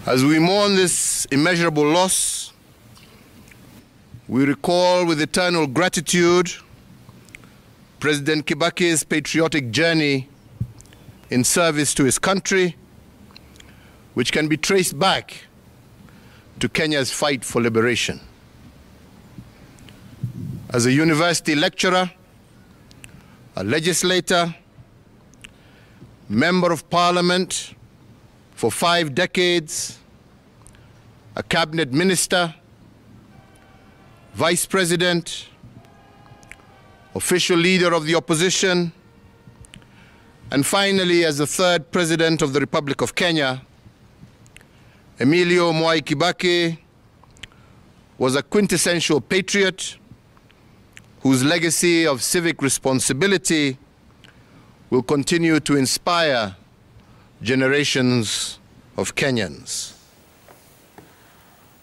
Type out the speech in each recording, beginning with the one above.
As we mourn this immeasurable loss, we recall with eternal gratitude President Kibaki's patriotic journey in service to his country, which can be traced back to Kenya's fight for liberation. As a university lecturer, a legislator, member of parliament for 5 decades, a cabinet minister, vice president, official leader of the opposition, and finally, as the 3rd president of the Republic of Kenya, Emilio Mwai Kibaki was a quintessential patriot whose legacy of civic responsibility will continue to inspire generations of Kenyans.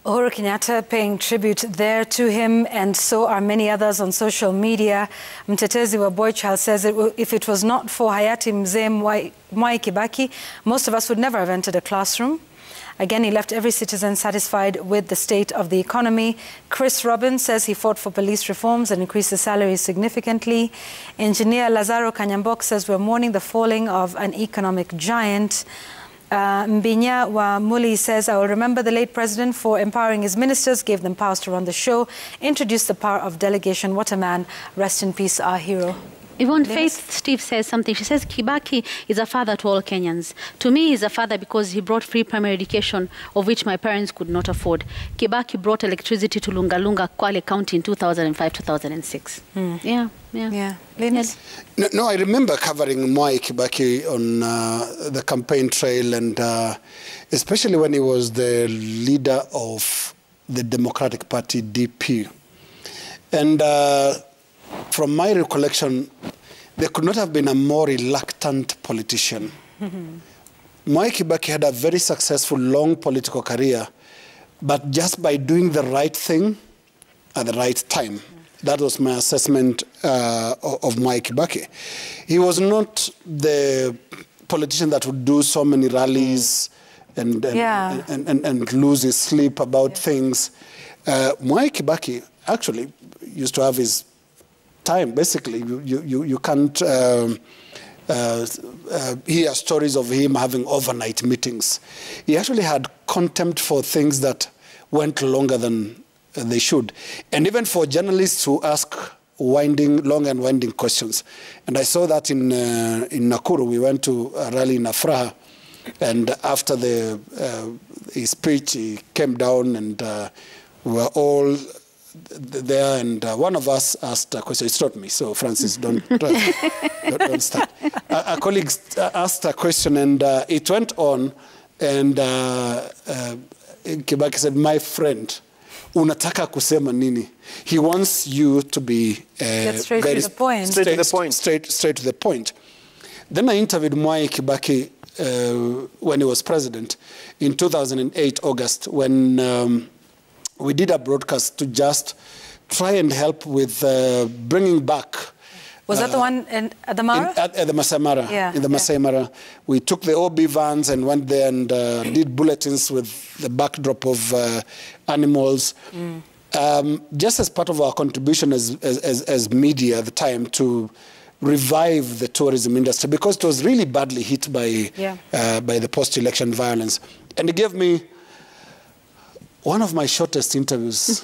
Uhuru Kenyatta paying tribute there to him, and so are many others on social media. Mtetezi wa Boy Child says if it was not for Hayati Mzee Mwai Kibaki, most of us would never have entered a classroom. Again, he left every citizen satisfied with the state of the economy. Chris Robbins says he fought for police reforms and increased the salaries significantly. Engineer Lazaro Kanyambok says we're mourning the falling of an economic giant. Mbinya wa Muli says, I will remember the late president for empowering his ministers, gave them powers to run the show, introduced the power of delegation. What a man. Rest in peace, our hero. Yvonne Faith Steve says something. She says Kibaki is a father to all Kenyans. To me, he's a father because he brought free primary education, of which my parents could not afford. Kibaki brought electricity to Lungalunga, Kwale County in 2005-2006. Yeah. Linus? No, I remember covering Mwai Kibaki on the campaign trail, and especially when he was the leader of the Democratic Party, DP. And from my recollection, there could not have been a more reluctant politician. Mwai Kibaki had a very successful, long political career, but just by doing the right thing at the right time. That was my assessment of Mwai Kibaki. He was not the politician that would do so many rallies and lose his sleep about things. Mwai Kibaki actually used to have his time. Basically, you can't hear stories of him having overnight meetings. He actually had contempt for things that went longer than they should, and even for journalists who ask long and winding questions. And I saw that in Nakuru. We went to a rally in Afraha, and after his speech, he came down, and we were all there, and one of us asked a question. It's not me, so Francis, don't start. A colleague asked a question, and it went on, and Kibaki said, "My friend, unataka kusema nini?" He wants you to be straight to the point. Straight to the point. Then I interviewed Mwai Kibaki when he was president in 2008, August, when we did a broadcast to just try and help with bringing back. Was that the one at the Mara? At the Masai Mara. Yeah, in the Masai Mara. We took the OB vans and went there and did bulletins with the backdrop of animals. Just as part of our contribution as media at the time to revive the tourism industry, because it was really badly hit by the post-election violence. And he gave me one of my shortest interviews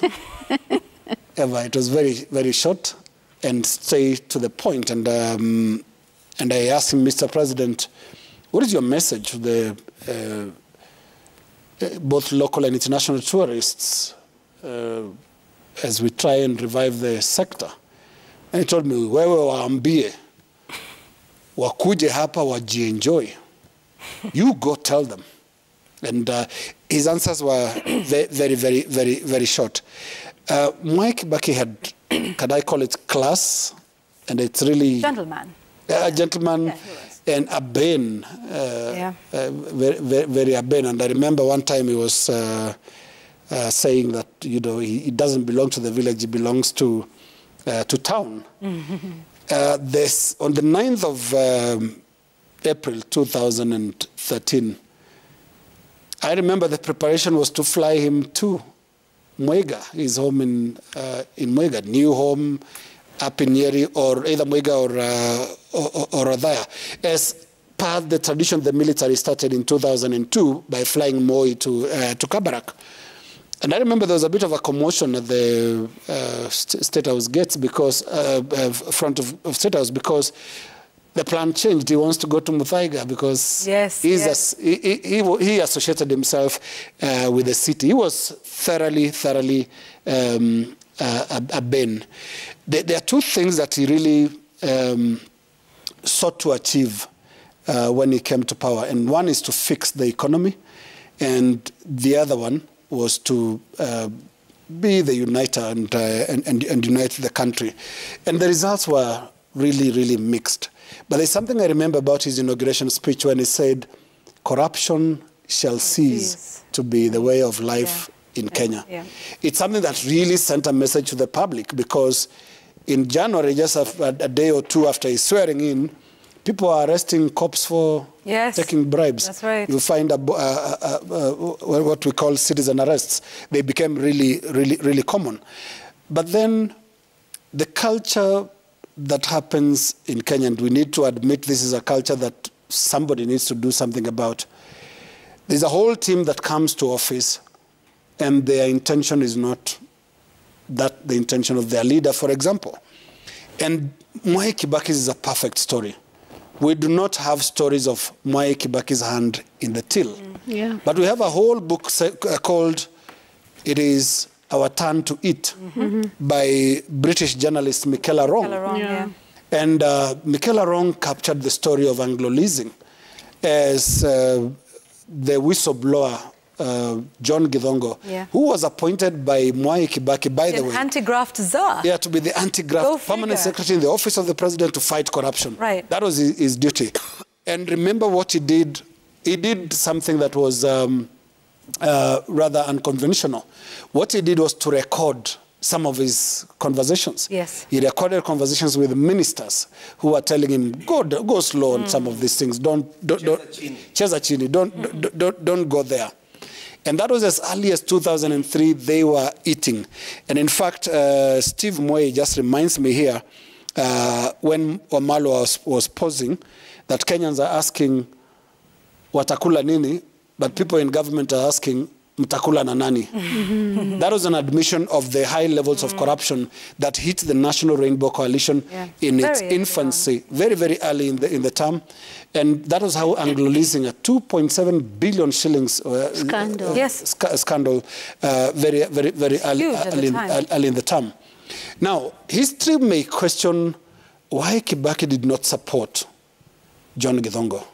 ever. It was very, very short and straight to the point. And I asked him, Mr. President, what is your message to the both local and international tourists as we try and revive the sector? And he told me, wewe waambie, wakuje hapa wajienjoy. You go tell them. And his answers were very, very, very, very short. Mwai Kibaki had, can I call it class? And it's really... Gentleman. A gentleman and a Ben. Very, very, very a Ben. And I remember one time he was saying that, you know, he doesn't belong to the village, he belongs to town. On the 9th of April 2013, I remember the preparation was to fly him to Mwega, his home in Mwega, new home up in Nyeri, or either Mwega or Othaya. As per the tradition, the military started in 2002 by flying Moi to Kabarak. And I remember there was a bit of a commotion at the State House gates because, front of State House, because the plan changed. He wants to go to Muthaiga because he associated himself with the city. He was thoroughly a Ben. There are two things that he really sought to achieve when he came to power. And one is to fix the economy, and the other one was to be the uniter and unite the country. And the results were really mixed. But there's something I remember about his inauguration speech when he said, corruption shall cease to be the way of life in Kenya. It's something that really sent a message to the public, because in January, just a day or two after his swearing in, people are arresting cops for taking bribes. That's right. You find what we call citizen arrests. They became really common. But then the culture that happens in Kenya, and we need to admit this is a culture that somebody needs to do something about. There's a whole team that comes to office, and their intention is not the intention of their leader, for example. And Mwai Kibaki's is a perfect story. We do not have stories of Mwai Kibaki's hand in the till. But we have a whole book called It Is Our Turn to Eat by British journalist Michaela Rong. And Michaela Rong captured the story of Anglo-leasing as the whistleblower John Githongo, who was appointed by Mwai Kibaki, by the way. Anti-graft czar. Yeah, to be the anti-graft permanent secretary in the office of the president to fight corruption. Right. That was his duty. And remember what he did? He did something that was rather unconventional. What he did was to record some of his conversations. He recorded conversations with ministers who were telling him, go slow on some of these things. Don't go there. And that was as early as 2003, they were eating. And in fact, Steve Mwai just reminds me here, when Omalo was posing, that Kenyans are asking, watakula nini? But people in government are asking, mtakula na nani? That was an admission of the high levels of corruption that hit the National Rainbow Coalition in its infancy, very early in the term. And that was how Anglo-leasing, a 2.7 billion shillings scandal, very early in the term. Now, history may question why Kibaki did not support John Githongo.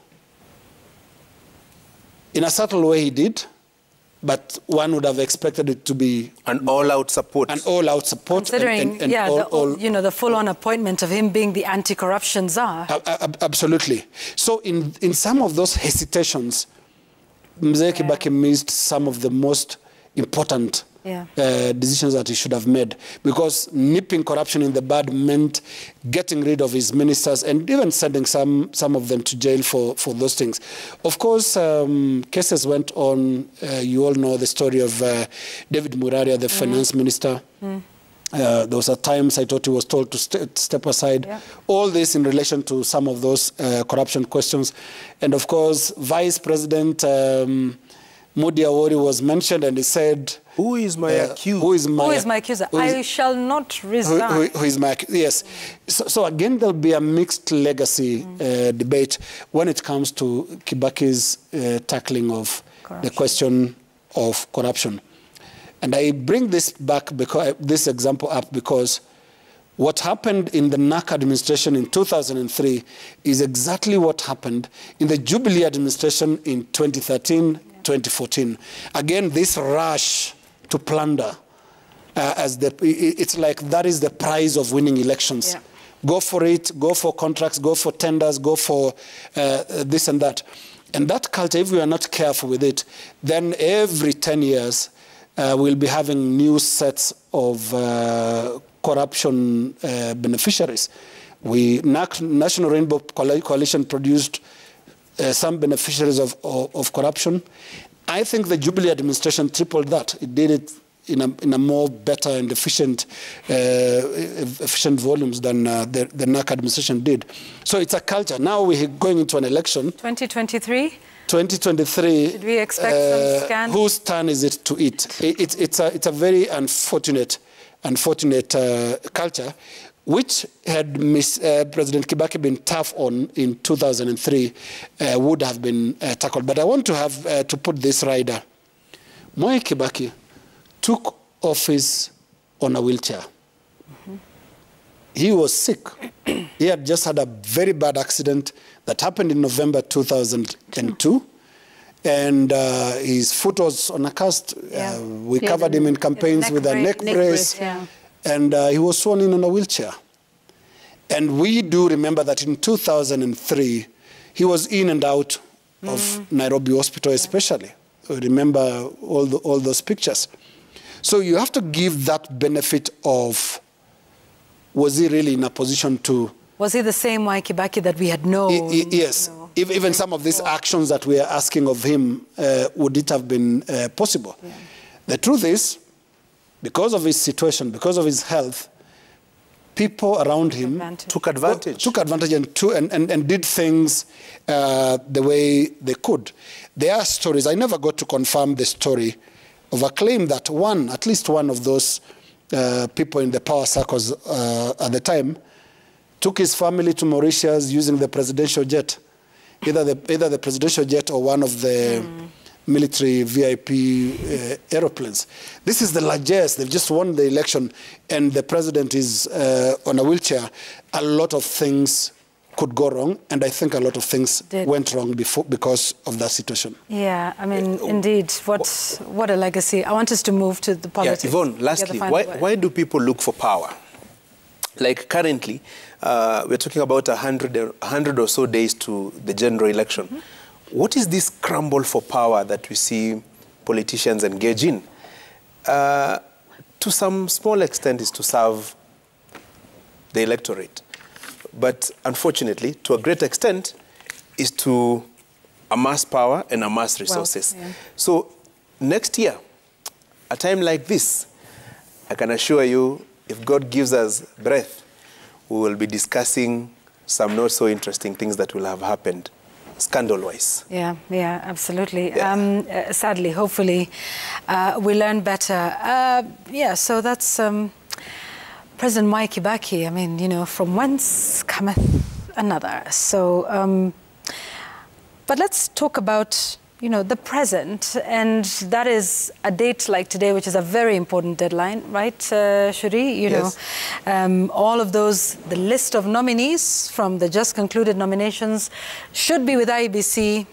In a subtle way, he did. But one would have expected it to be an all-out support. An all-out support. Considering, the full-on appointment of him being the anti-corruption czar. Absolutely. So in some of those hesitations, Mzee Kibaki missed some of the most important decisions that he should have made, because nipping corruption in the bud meant getting rid of his ministers and even sending some of them to jail for those things. Of course, cases went on. You all know the story of David Muraria, the finance minister. There was a time I thought he was told to step aside. All this in relation to some of those corruption questions. And of course, Vice President Mudi Awori was mentioned, and he said, who is my accuser? Who is my accuser? I shall not resign. Who is my accuser? Yes. So again, there'll be a mixed legacy debate when it comes to Kibaki's tackling of the question of corruption. And I bring this example up because what happened in the NAC administration in 2003 is exactly what happened in the Jubilee administration in 2013, 2014. Again, this rush to plunder, it's like that is the prize of winning elections. Go for it, go for contracts, go for tenders, go for this and that. And that culture, if we are not careful with it, then every 10 years, we'll be having new sets of corruption beneficiaries. National Rainbow Coalition produced some beneficiaries of corruption. I think the Jubilee administration tripled that. It did it in a more better and efficient volumes than the NARC administration did. So it's a culture. Now we're going into an election. 2023? 2023. Should we expect some scandal? Whose turn is it to eat? It's a very unfortunate culture, which had President Kibaki been tough on in 2003, would have been tackled. But I want to have to put this rider. Mwai Kibaki took office on a wheelchair. Mm-hmm. He was sick. He had just had a very bad accident that happened in November 2002. And his foot was on a cast. Yeah. We covered him in campaigns with a neck brace. Yeah. And he was sworn in on a wheelchair. And we do remember that in 2003, he was in and out of Nairobi Hospital especially. We remember all those pictures. So you have to give that benefit of, was he really in a position to... Was he the same Mwai Kibaki that we had known? Yes. You know, even some of these actions that we are asking of him, would it have been possible? Yeah. The truth is, because of his situation, because of his health, people around him took advantage and did things the way they could. There are stories. I never got to confirm the story of a claim that at least one of those people in the power circles at the time took his family to Mauritius using the presidential jet, either the presidential jet or one of the military VIP aeroplanes. This is the largest. They've just won the election, and the president is on a wheelchair. A lot of things could go wrong, and I think a lot of things went wrong because of that situation. Yeah, I mean, indeed, what a legacy. I want us to move to the politics. Yeah, Yvonne, lastly, why do people look for power? Like currently, we're talking about 100 or so days to the general election. Mm-hmm. What is this scramble for power that we see politicians engage in? To some small extent is to serve the electorate. But unfortunately, to a great extent, is to amass power and amass resources. Well, yeah. So next year, a time like this, I can assure you, if God gives us breath, we will be discussing some not so interesting things that will have happened, scandal-wise. Yeah, absolutely. Yeah. Sadly, hopefully, we learn better. So that's President Mwai Kibaki. I mean, you know, from whence cometh another. So, but let's talk about, you know, the present, and that is a date like today, which is a very important deadline, right, Shuri? You yes. know, all of those, the list of nominees from the just concluded nominations should be with IEBC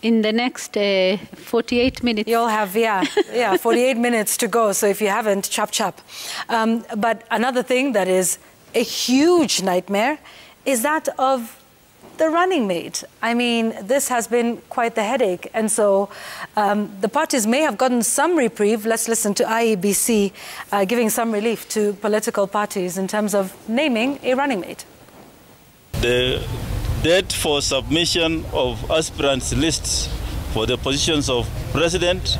in the next 48 minutes. You'll have, 48 minutes to go. So if you haven't, chop. But another thing that is a huge nightmare is that of the running mate. I mean, this has been quite the headache. And so the parties may have gotten some reprieve. Let's listen to IEBC giving some relief to political parties in terms of naming a running mate. The date for submission of aspirants lists for the positions of president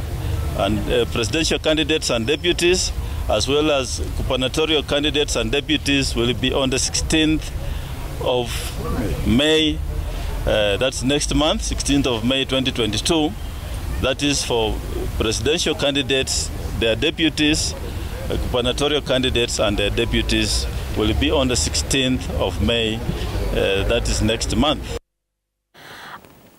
and presidential candidates and deputies, as well as gubernatorial candidates and deputies, will be on the 16th of May, that's next month, 16th of May 2022. That is for presidential candidates, their deputies, gubernatorial candidates and their deputies will be on the 16th of May, that is next month.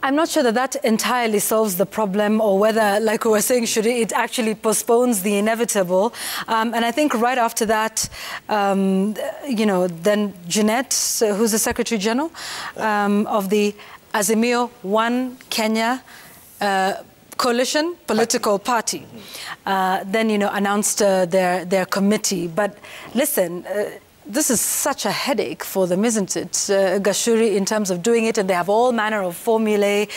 I'm not sure that entirely solves the problem, or whether, like we were saying, it actually postpones the inevitable. And I think right after that, you know, then Jeanette, who's the Secretary General of the Azimio One Kenya coalition political party, then, you know, announced their committee. But listen, this is such a headache for them, isn't it, Gashuri, in terms of doing it, and they have all manner of formulae,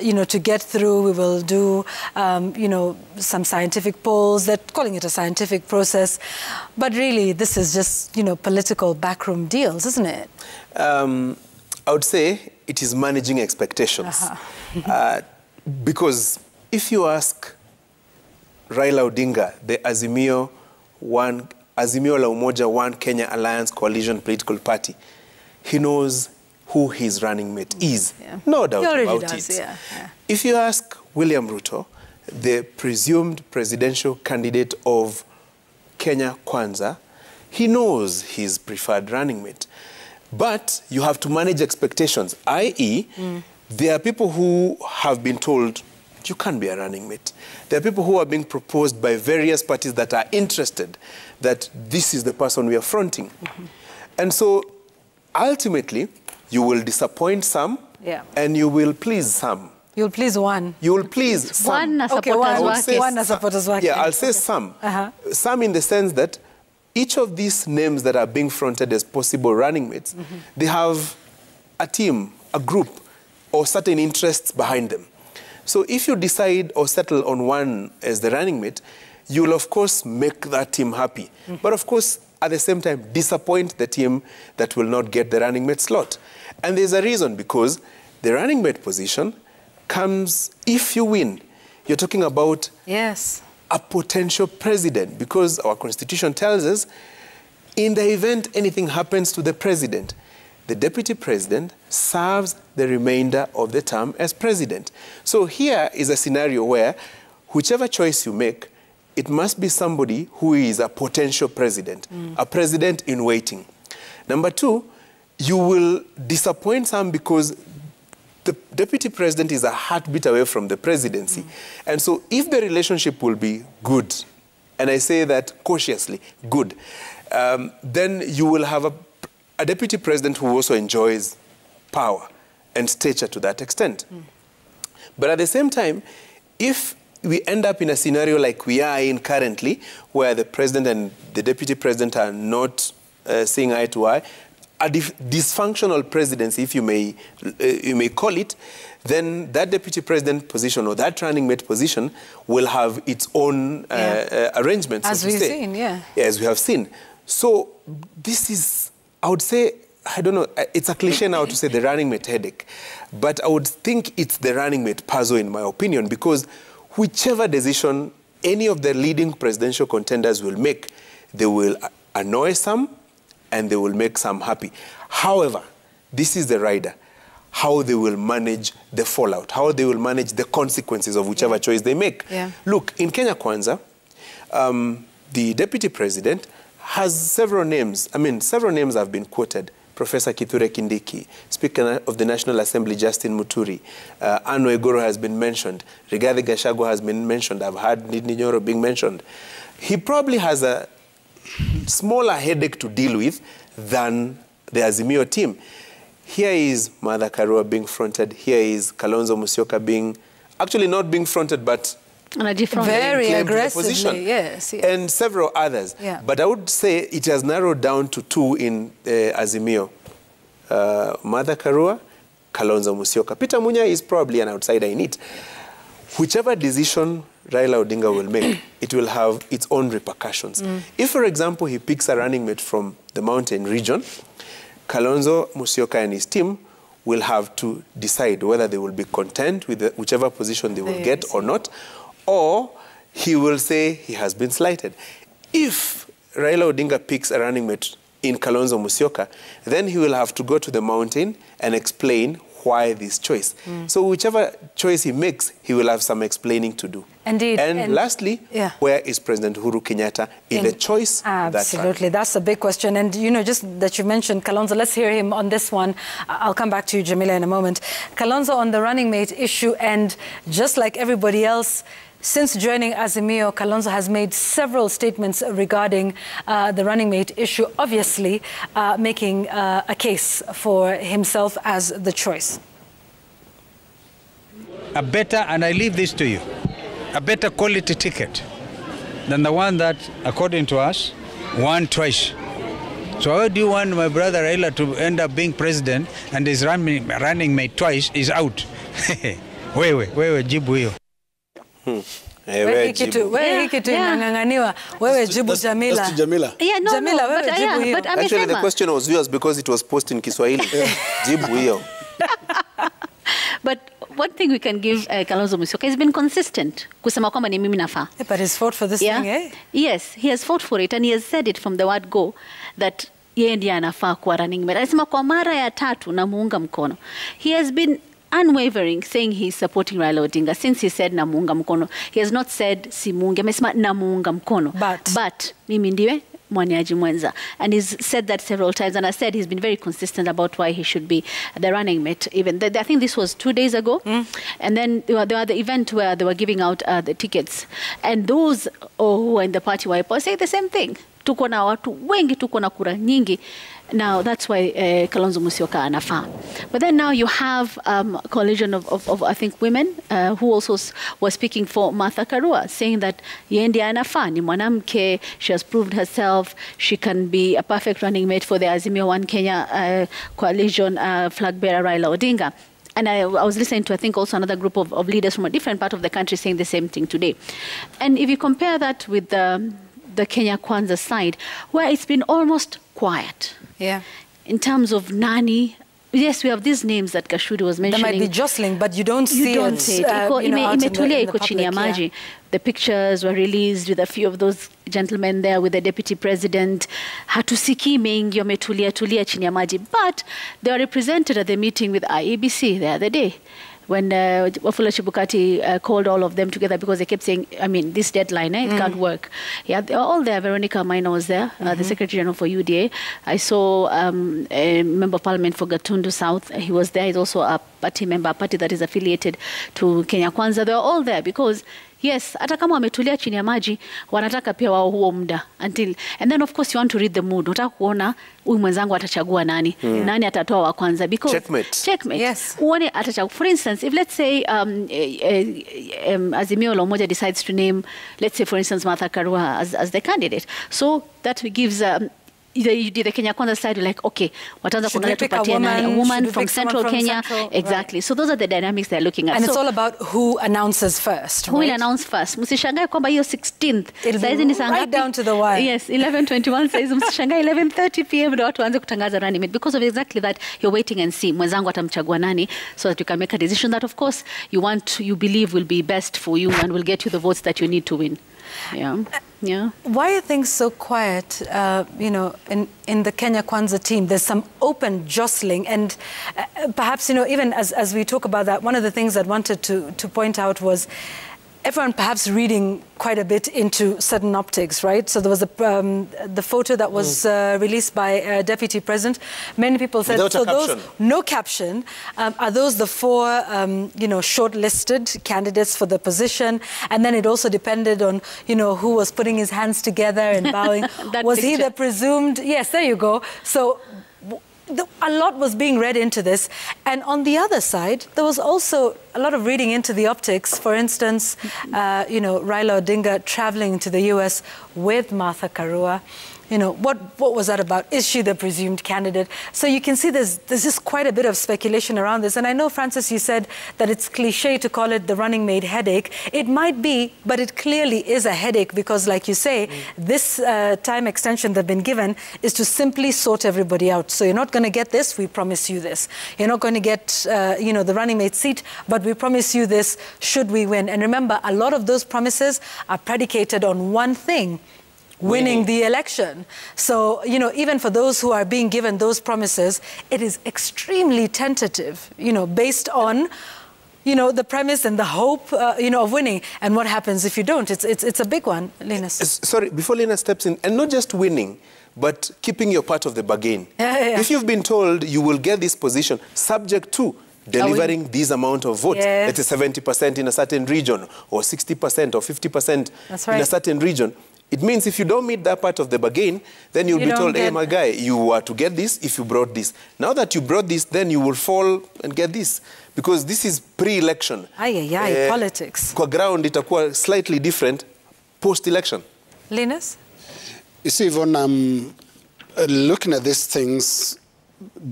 you know, to get through. We will do, you know, some scientific polls. They're calling it a scientific process, but really, this is just, you know, political backroom deals, isn't it? I would say it is managing expectations, because if you ask Raila Odinga, the Azimio la Umoja One Kenya Alliance Coalition political party, he knows who his running mate is. Yeah. No doubt about it. Yeah. If you ask William Ruto, the presumed presidential candidate of Kenya Kwanza, he knows his preferred running mate. But you have to manage expectations, i.e., there are people who have been told, you can't be a running mate. There are people who are being proposed by various parties that are interested that this is the person we are fronting. And so, ultimately, you will disappoint some and you will please some. You'll please one. You will please some. One supporters working. Yeah, I'll say some. Some in the sense that each of these names that are being fronted as possible running mates, they have a team, a group, or certain interests behind them. So if you decide or settle on one as the running mate, you will, of course, make that team happy. But, of course, at the same time, disappoint the team that will not get the running mate slot. And there's a reason, because the running mate position comes, if you win, you're talking about a potential president, because our constitution tells us in the event anything happens to the president, the deputy president serves the remainder of the term as president. So here is a scenario where whichever choice you make, it must be somebody who is a potential president, a president in waiting. Number two, you will disappoint some because the deputy president is a heartbeat away from the presidency. And so if the relationship will be good, and I say that cautiously, good, then you will have a deputy president who also enjoys power and stature to that extent. But at the same time, if we end up in a scenario like we are in currently, where the president and the deputy president are not seeing eye to eye, a dysfunctional presidency, if you may call it, then that deputy president position or that running mate position will have its own arrangements. As we've seen, as we have seen. So this is, I would say, I don't know, it's a cliche now to say the running mate headache, but I would think it's the running mate puzzle in my opinion, because whichever decision any of the leading presidential contenders will make, they will annoy some and they will make some happy. However, this is the rider, how they will manage the fallout, how they will manage the consequences of whichever choice they make. Look, in Kenya Kwanza, the deputy president has several names. I mean, several names have been quoted. Professor Kithure Kindiki, Speaker of the National Assembly, Justin Muturi, Anne Waiguru has been mentioned, Rigathi Gachagua has been mentioned, I've heard Ndindi Nyoro being mentioned. He probably has a smaller headache to deal with than the Azimio team. Here is Martha Karua being fronted, here is Kalonzo Musyoka being, actually not being fronted, but very aggressively, yes. And several others. But I would say it has narrowed down to two in Azimio. Martha Karua, Kalonzo Musyoka. Peter Munya is probably an outsider in it. Whichever decision Raila Odinga will make, it will have its own repercussions. If, for example, he picks a running mate from the mountain region, Kalonzo Musyoka and his team will have to decide whether they will be content with whichever position they will get or not, or he will say he has been slighted. If Raila Odinga picks a running mate in Kalonzo Musyoka, then he will have to go to the mountain and explain why this choice. So whichever choice he makes, he will have some explaining to do. Indeed. And lastly, where is President Uhuru Kenyatta in the choice? Absolutely, that's a big question. And you know, just that you mentioned Kalonzo, let's hear him on this one. I'll come back to you, Jamila, in a moment. Kalonzo, on the running mate issue, and just like everybody else, since joining Azimio, Kalonzo has made several statements regarding the running mate issue, obviously making a case for himself as the choice. A better, and I leave this to you, a better quality ticket than the one that, according to us, won twice. So how do you want my brother Raila to end up being president and his running mate twice is out? Wewe jibu hiyo. Wewe kitu inang'ang'aniwa. Wewe jibu Jamila. That's to Jamila. Yeah, no, Jamila, no, but, jibu hiyo. But actually, the question was yours because it was posted in Kiswahili. Jibu hiyo. But one thing we can give Kalonzo Musyoka, he's been consistent kusema kwamba ni mimi nafaa. Yeah, but he's fought for this thing, eh? Yes, he has fought for it, and he has said it from the word go that yeye ndiye anafaa kuwa running mate. Anasema kwa mara ya 3 namuunga mkono. He has been unwavering, saying he's supporting Raila Odinga since he said namuunga mkono. He has not said simuunge, amesema namuunga mkono. But mimi ndiwe mwaniaji mwenza. And he's said that several times, and I said he's been very consistent about why he should be the running mate. Even I think this was 2 days ago, and then there were the event where they were giving out the tickets, and those who were in the party were saying the same thing. Tuko na watu wengi, tuko na kura nyingi. Now that's why Kalonzo Musyoka anafaa. But then now you have a coalition of I think women who also were speaking for Martha Karua, saying that yeye ndiye anafaa, ni mwanamke, she has proved herself, she can be a perfect running mate for the Azimio One Kenya coalition flag bearer Raila Odinga. And I was listening to, I think, also another group of leaders from a different part of the country saying the same thing today. And if you compare that with the Kenya Kwanza side, where it's been almost quiet. Yeah. In terms of nani, yes, we have these names that Kashudi was mentioning. There might be jostling, but you don't see it. Imetulia iko chini ya maji. The pictures were released with a few of those gentlemen there with the deputy president. Hatusiki mengi, wametulia chini ya maji. But they were represented at the meeting with IEBC the other day, when Wafula Chebukati called all of them together because they kept saying, I mean, this deadline, it can't work. Yeah, they were all there. Veronica Maina was there, the Secretary General for UDA. I saw a Member of Parliament for Gatundu South. He was there. He's also a party member, a party that is affiliated to Kenya Kwanza. They were all there because, yes, hata kama wametulia chini ya maji, wanataka pia wao huo muda until, and then of course you want to read the mood. Unataka kuona huyu mwenzangu atachagua nani, nani atatoa wa kwanza, because checkmate. Yes. Uone atachagua. For instance, if let's say Azimio la Umoja decides to name, let's say for instance Martha Karua as the candidate, so that gives the Kenya Kwanza side, like, okay, wataanza kuangalia tupatie nani, a woman from Central Kenya. Exactly. Right. So those are the dynamics they're looking at. And it's all about who announces first. Who will announce first. Msishangae kwamba hiyo 16th. Saizi ni right down to the wire. Yes, 11:21 saizi msishangae 11:30 p.m. ndio watu waanze kutangaza running mate, because of exactly that. You're waiting and see mwenzangu atamchagua nani, so that you can make a decision that of course you believe will be best for you and will get you the votes that you need to win. Yeah. Yeah. Why are things so quiet, in the Kenya Kwanza team? There's some open jostling, and perhaps, even as we talk about that, one of the things I wanted to point out was everyone perhaps reading quite a bit into certain optics, right? So there was the photo that was released by Deputy President. Many people said, without so a caption. those, no caption, are those the 4, shortlisted candidates for the position? And then it also depended on, who was putting his hands together and bowing. Was he the presumed? Yes, there you go. So a lot was being read into this. And on the other side, there was also a lot of reading into the optics. For instance, Raila Odinga traveling to the US with Martha Karua. What was that about? Is she the presumed candidate? So you can see there's just quite a bit of speculation around this. And I know, Francis, you said that it's cliche to call it the running mate headache. It might be, but it clearly is a headache because, like you say, this time extension they've been given is to simply sort everybody out. So you're not going to get this, we promise you this. You're not going to get, the running mate seat, but we promise you this should we win. And remember, a lot of those promises are predicated on one thing: winning the election. So, even for those who are being given those promises, it is extremely tentative, based on, the premise and the hope, of winning. And what happens if you don't? It's a big one, Linus. Sorry, before Linus steps in, and not just winning, but keeping your part of the bargain. Yeah. If you've been told you will get this position subject to delivering this amount of votes, it is 70% in a certain region, or 60% or 50% in a certain region, it means if you don't meet that part of the bargain, then you'll be told, hey, my guy, you are to get this if you brought this. Now that you brought this, then you will fall and get this. Because this is pre-election. Politics. Kwa ground, itakuwa slightly different post-election. Linus? You see, Yvonne, I'm looking at these things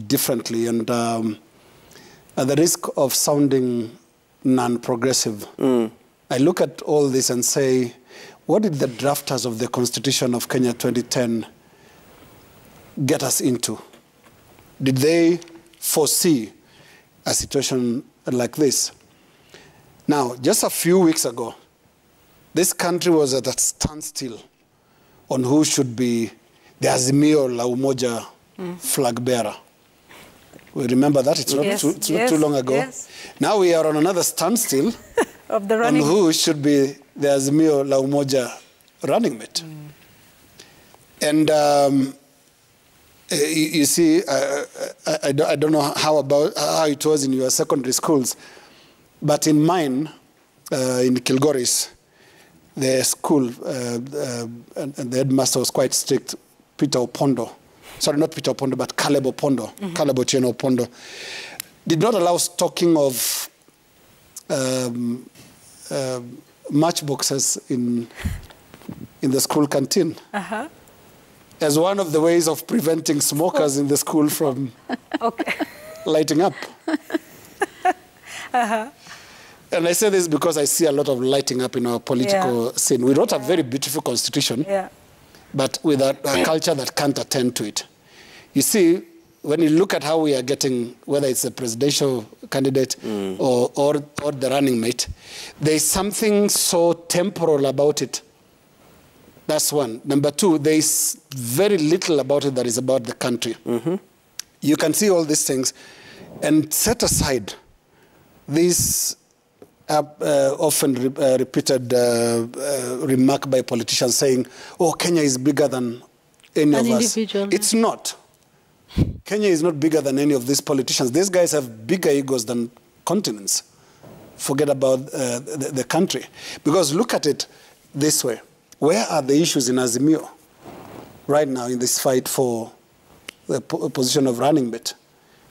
differently, and at the risk of sounding non-progressive, I look at all this and say, what did the drafters of the Constitution of Kenya 2010 get us into? Did they foresee a situation like this? Now, just a few weeks ago, this country was at a standstill on who should be the Azimio la Umoja flag bearer. We remember that? It's not too long ago. Yes. Now we are on another standstill of the on running. who should be the Azimio la Umoja running mate. And you see, I don't know how it was in your secondary schools, but in mine, in Kilgoris, the school and the headmaster was quite strict. Peter Opondo, sorry, not Peter Opondo, but Caleb Opondo, Caleb Ochieng Opondo, did not allow stocking of matchboxes in the school canteen. As one of the ways of preventing smokers in the school from lighting up. And I say this because I see a lot of lighting up in our political scene. We wrote a very beautiful constitution, but with a culture that can't attend to it. You see, when you look at how we are getting, whether it's a presidential candidate or the running mate, there's something so temporal about it. That's one. Number two, there's very little about it that is about the country. You can see all these things and set aside these often repeated remark by politicians saying, oh, Kenya is bigger than any of us. It's not. Kenya is not bigger than any of these politicians. These guys have bigger egos than continents. Forget about the country. Because look at it this way. Where are the issues in Azimio right now in this fight for the position of running mate?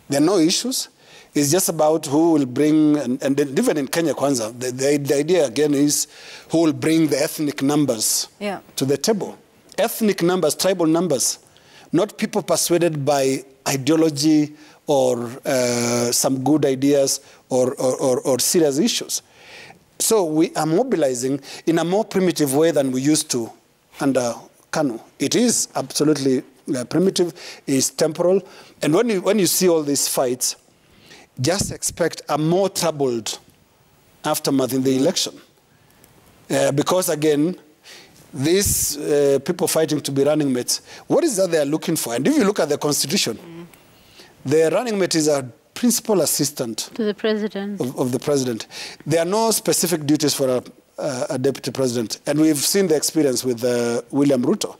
There are no issues. It's just about who will bring, and even in Kenya Kwanza, the idea again is who will bring the ethnic numbers to the table. Ethnic numbers, tribal numbers, not people persuaded by ideology or some good ideas or serious issues. So we are mobilizing in a more primitive way than we used to under KANU. It is absolutely primitive, it's temporal. And when you see all these fights, just expect a more troubled aftermath in the election. Because again, these people fighting to be running mates, what is that they are looking for? And if you look at the constitution, the running mate is a principal assistant to the president of the president. There are no specific duties for a deputy president. And we've seen the experience with William Ruto.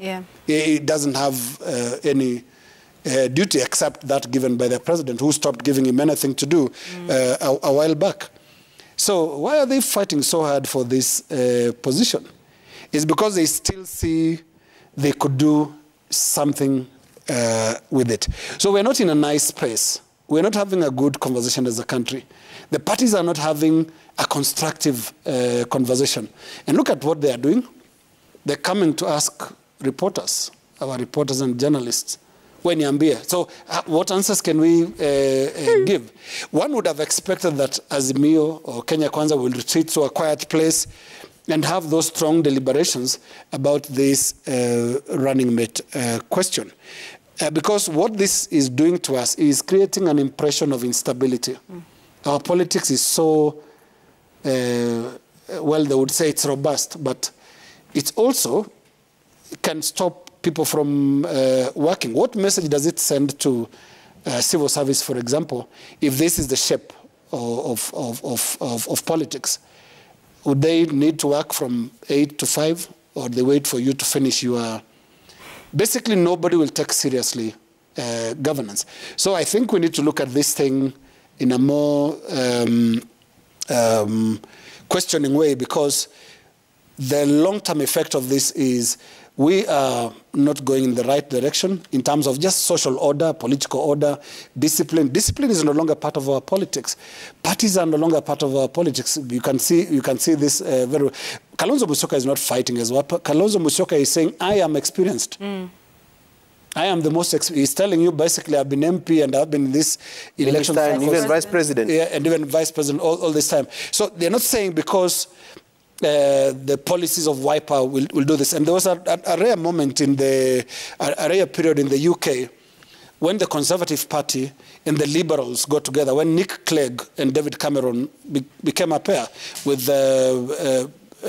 He doesn't have any duty except that given by the president, who stopped giving him anything to do a while back. So why are they fighting so hard for this position? It's because they still see they could do something with it. So we're not in a nice space. We're not having a good conversation as a country. The parties are not having a constructive conversation. And look at what they are doing. They're coming to ask reporters, our reporters and journalists, when Yambia. So what answers can we give? One would have expected that Azimio or Kenya Kwanza will retreat to a quiet place and have those strong deliberations about this running mate question. Because what this is doing to us is creating an impression of instability. Our politics is so, well, they would say it's robust, but it also can stop people from working. What message does it send to civil service, for example, if this is the shape of politics? Would they need to work from 8 to 5, or they wait for you to finish your... Basically, nobody will take seriously governance. So I think we need to look at this thing in a more questioning way, because the long-term effect of this is we are not going in the right direction in terms of just social order, political order, discipline. Discipline is no longer part of our politics. Parties are no longer part of our politics. You can see this very well. Kalonzo Musyoka is not fighting as well. Kalonzo Musyoka is saying, I am experienced. I am the most experienced. He's telling you, basically, I've been MP and I've been in this election. Even vice president. Yeah, and even vice president all this time. So they're not saying because the policies of Wiper will do this. And there was a rare moment in a rare period in the UK when the Conservative Party and the Liberals got together, when Nick Clegg and David Cameron became a pair, with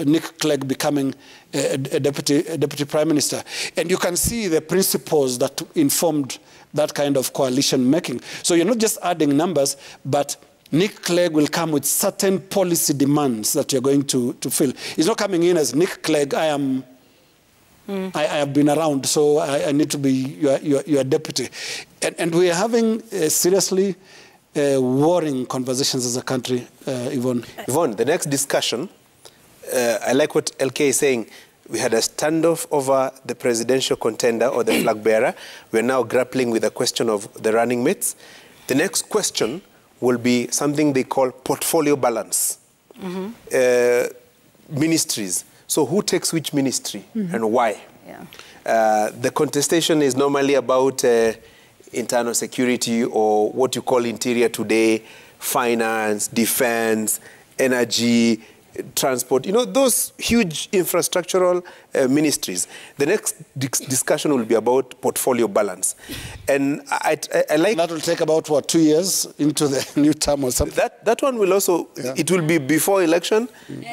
Nick Clegg becoming a deputy prime minister. And you can see the principles that informed that kind of coalition making. So you're not just adding numbers, but Nick Clegg will come with certain policy demands that you're going to fill. He's not coming in as Nick Clegg, I have been around, so I need to be your deputy. And we are having seriously worrying conversations as a country, Yvonne. Yvonne, the next discussion, I like what LK is saying. We had a standoff over the presidential contender or the flag bearer. We're now grappling with the question of the running mates. The next question will be something they call portfolio balance. Ministries. So who takes which ministry and why? Yeah. The contestation is normally about internal security, or what you call interior today, finance, defense, energy, transport, you know, those huge infrastructural ministries. The next discussion will be about portfolio balance. And I like... That will take about, what, 2 years into the new term or something? That one will also, it will be before election,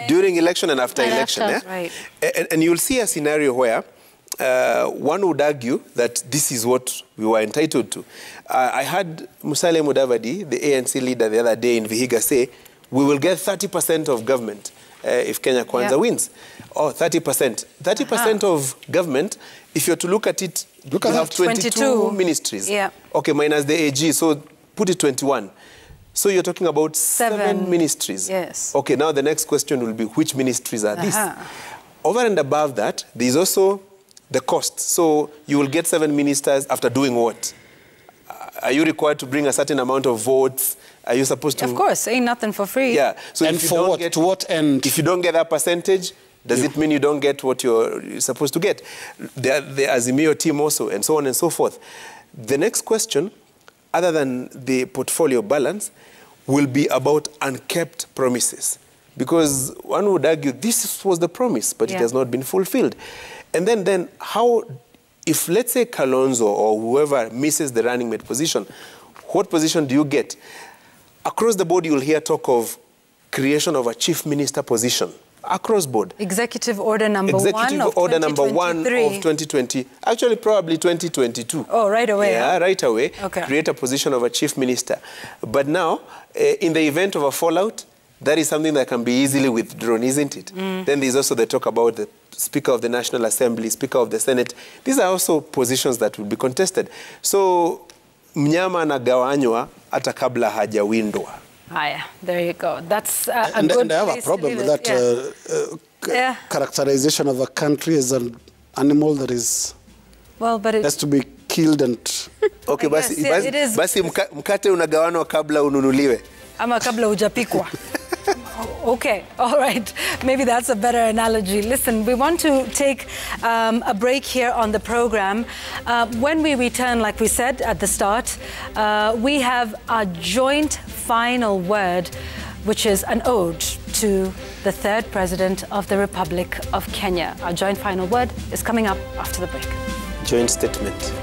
during election and after election. After, right. And you'll see a scenario where one would argue that this is what we were entitled to. I heard Musalia Mudavadi, the ANC leader, the other day in Vihiga say, we will get 30% of government if Kenya Kwanza wins. Oh, 30%. 30% of government, if you're to look at it, you have 22 ministries. Yeah. Okay, minus the AG, so put it 21. So you're talking about seven ministries. Yes. Okay, now the next question will be, which ministries are these? Over and above that, there's also the cost. So you will get 7 ministers after doing what? Are you required to bring a certain amount of votes? Are you supposed to... Of course, ain't nothing for free. Yeah. So and for what? To what end? If you don't get that percentage, does it mean you don't get what you're supposed to get? The Azimio team also, and so on and so forth. The next question, other than the portfolio balance, will be about unkept promises. Because one would argue this was the promise, but it has not been fulfilled. And then how... If, let's say, Kalonzo or whoever misses the running mate position, what position do you get? Across the board, you'll hear talk of creation of a chief minister position. Across board. Executive Order number 1 of 2023. Executive Order number 1 of 2020. Actually, probably 2022. Oh, right away. Yeah, right away. Okay. Create a position of a chief minister. But now, in the event of a fallout, that is something that can be easily withdrawn, isn't it? Then there's also the talk about the Speaker of the National Assembly, Speaker of the Senate. These are also positions that will be contested. So, mnyama anagawanywa hata kabla hajawindwa. There you go. That's a and good I have a problem with that characterization of a country as an animal that is... Well, but it has to be killed and... Okay, basi mkate unagawanwa kabla ununuliwe. Ama kabla hujapikwa. Okay, all right. Maybe that's a better analogy. Listen, we want to take a break here on the program. When we return, like we said at the start, we have a joint final word, which is an ode to the 3rd President of the Republic of Kenya. Our joint final word is coming up after the break. Joint statement.